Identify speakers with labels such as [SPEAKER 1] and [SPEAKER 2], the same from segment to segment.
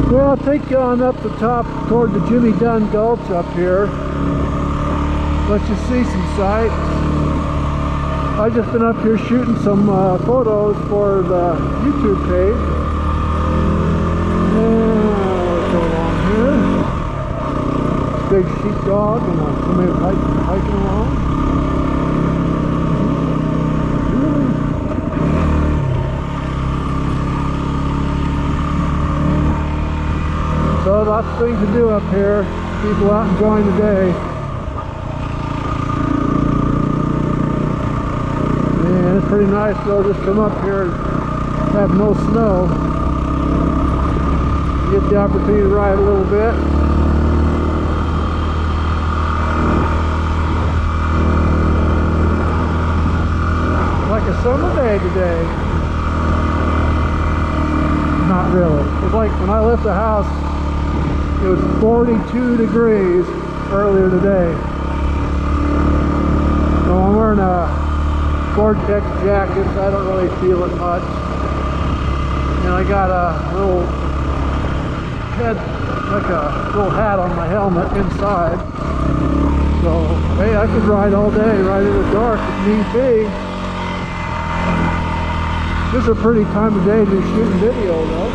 [SPEAKER 1] Well, I'll take you on up the top toward the Jimmy Dunn Gulch up here. Let you see some sights. I've just been up here shooting some photos for the YouTube page. What's going on here? Big sheepdog and somebody hiking along. So lots of things to do up here. People out enjoying the day. And it's pretty nice though, just come up here and have no snow. Get the opportunity to ride a little bit. Like a summer day today. Not really. It's like when I left the house, it was 42 degrees earlier today. So I'm wearing a Gore-Tex jacket, so I don't really feel it much. And I got a little head, like a little hat on my helmet inside. So, hey, I could ride all day, ride in the dark if need be. This is a pretty time of day to be shooting video though.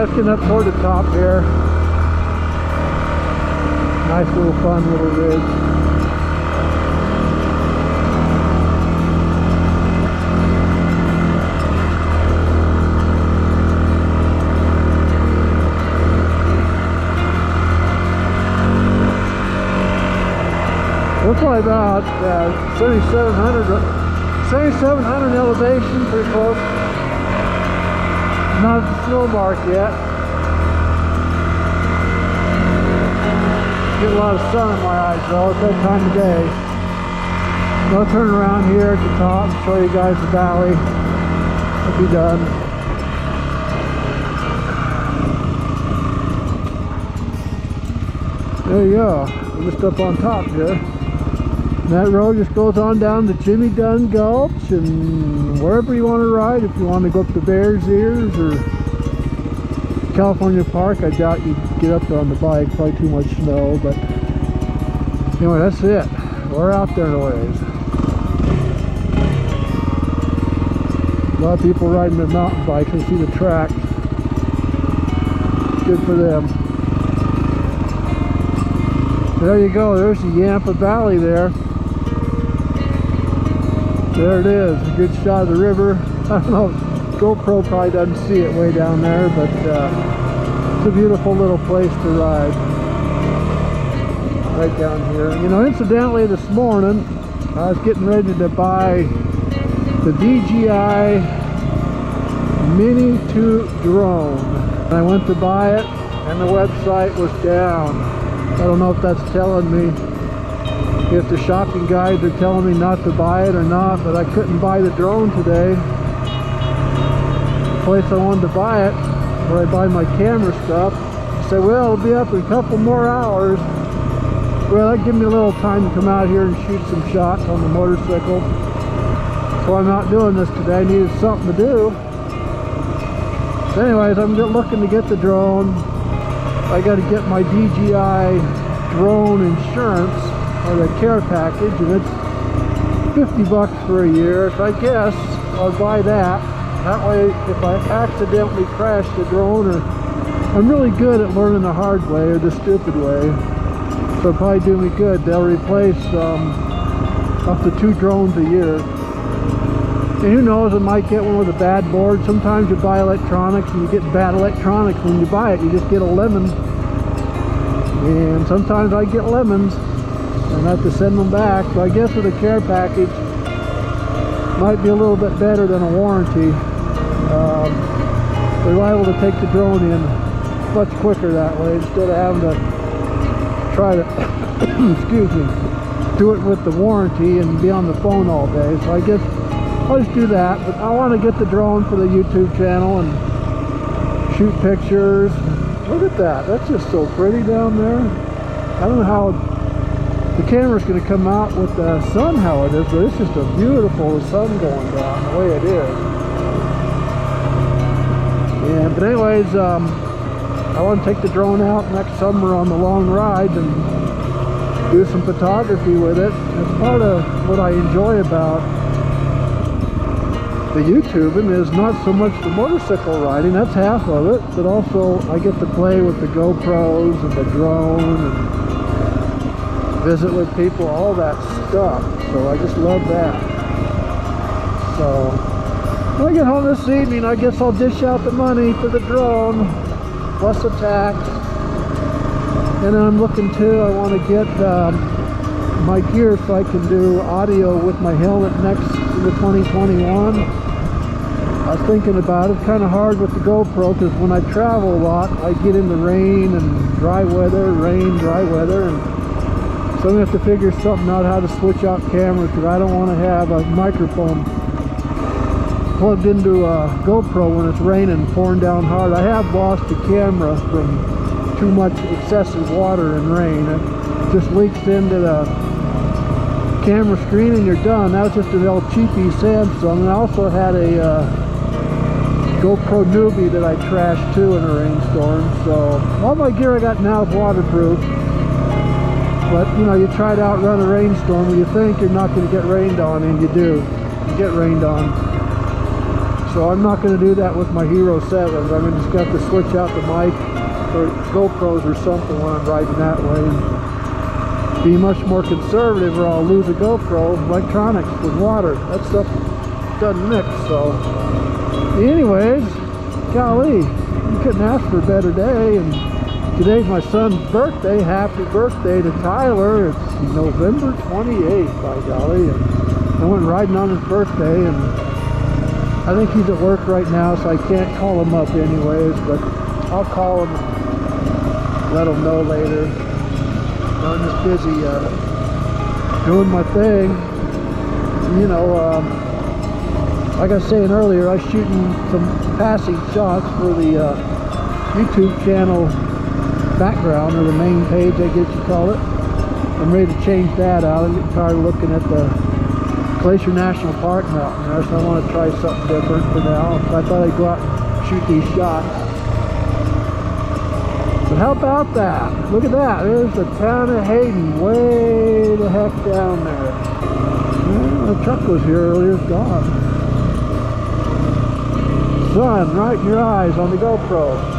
[SPEAKER 1] Getting up toward the top here. Nice little fun little ridge. We're probably about 7,700 elevation, pretty close. Not at the snow mark yet. Get a lot of sun in my eyes though, it's that time of day. So I'll turn around here at the top and show you guys the valley. I'll be done. There you go. We're just up on top here. And that road just goes on down to Jimmy Dunn Gulch and wherever you want to ride. If you want to go up to Bears Ears or California Park, I doubt you'd get up there on the bike, probably too much snow, but anyway, that's it. We're out there in a ways. A lot of people riding their mountain bikes and see the track. Good for them. There you go, there's the Yampa Valley there. There it is, a good shot of the river. I don't know, GoPro probably doesn't see it way down there, but it's a beautiful little place to ride. Right down here. You know, incidentally, this morning, I was getting ready to buy the DJI Mini 2 drone. And I went to buy it, and the website was down. I don't know if that's telling me if the shopping guides are telling me not to buy it or not, but I couldn't buy the drone today. The place I wanted to buy it, where I buy my camera stuff, said, well, it'll be up in a couple more hours. Well, that gave me a little time to come out here and shoot some shots on the motorcycle. So I'm not doing this today. I needed something to do. So anyways, I'm looking to get the drone. I got to get my DJI drone insurance, or the care package, and it's $50 for a year. So I guess I'll buy that. That way, if I accidentally crash the drone, or I'm really good at learning the hard way or the stupid way, so it'll probably do me good. They'll replace up to 2 drones a year. And who knows, I might get one with a bad board. Sometimes you buy electronics and you get bad electronics when you buy it. You just get a lemon. And sometimes I get lemons and have to send them back. So I guess with a care package, might be a little bit better than a warranty. They're liable to take the drone in much quicker that way instead of having to try to excuse me, do it with the warranty and be on the phone all day. So I guess I'll just do that. But I want to get the drone for the YouTube channel and shoot pictures. Look at that, that's just so pretty down there. I don't know how the camera's going to come out with the sun how it is, but it's just a beautiful sun going down the way it is. And but anyways, I want to take the drone out next summer on the long ride and do some photography with it. That's part of what I enjoy about the YouTubing, is not so much the motorcycle riding, that's half of it, but also I get to play with the GoPros and the drone and visit with people, all that stuff. So I just love that. So when I get home this evening, I guess I'll dish out the money for the drone plus the tax. And then I'm looking too, I want to get my gear so I can do audio with my helmet next to the 2021. I was thinking about it, kind of hard with the GoPro, because when I travel a lot, I get into rain and dry weather, rain, dry weather, and so I'm going to have to figure something out how to switch out cameras, because I don't want to have a microphone plugged into a GoPro when it's raining, pouring down hard. I have lost the camera from too much excessive water and rain. It just leaks into the camera screen and you're done. That was just a real cheapy Samsung. And I also had a GoPro newbie that I trashed too in a rainstorm. So all my gear I got now is waterproof. But you know, you try to outrun a rainstorm where you think you're not going to get rained on, and you do. You get rained on. So I'm not going to do that with my Hero 7s. I'm just going to have to switch out the mic or GoPros or something when I'm riding that way. And be much more conservative, or I'll lose a GoPro. Electronics with water, that stuff doesn't mix. So anyways, golly, you couldn't ask for a better day. And today's my son's birthday. Happy birthday to Tyler. It's November 28th, by golly. And I went riding on his birthday, and I think he's at work right now, so I can't call him up anyways, but I'll call him and let him know later. I'm just busy doing my thing. You know, like I was saying earlier, I was shooting some passing shots for the YouTube channel background, or the main page, I guess you call it. I'm ready to change that out. I'm getting tired of looking at the Glacier National Park mountain there, so I want to try something different for now. So I thought I'd go out and shoot these shots. But how about that? Look at that. There's the town of Hayden, way the heck down there. Well, the truck was here earlier, it's gone. Sun right in your eyes on the GoPro.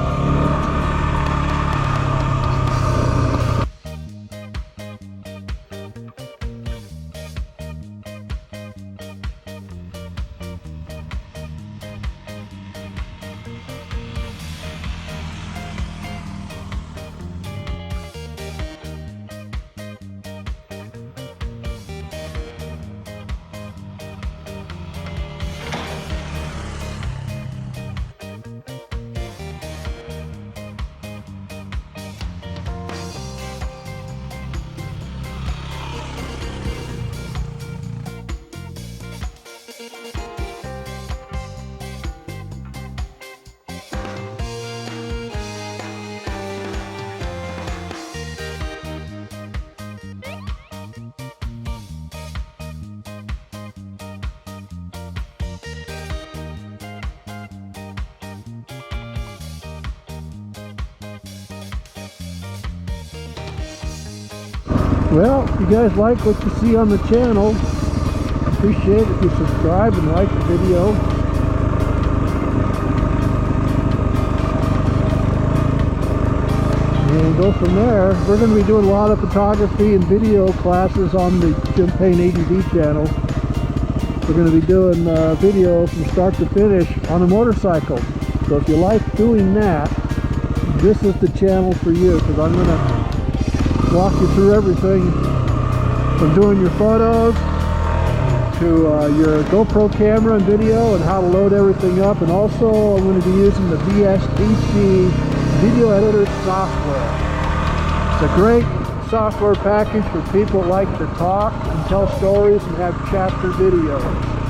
[SPEAKER 1] Well, if you guys like what you see on the channel, appreciate it if you subscribe and like the video. And go from there. We're going to be doing a lot of photography and video classes on the Champagne ADV channel. We're going to be doing video from start to finish on a motorcycle. So if you like doing that, this is the channel for you, because I'm going to walk you through everything from doing your photos to your GoPro camera and video and how to load everything up. And also I'm going to be using the VSDC video editor software. It's a great software package for people that like to talk and tell stories and have chapter videos.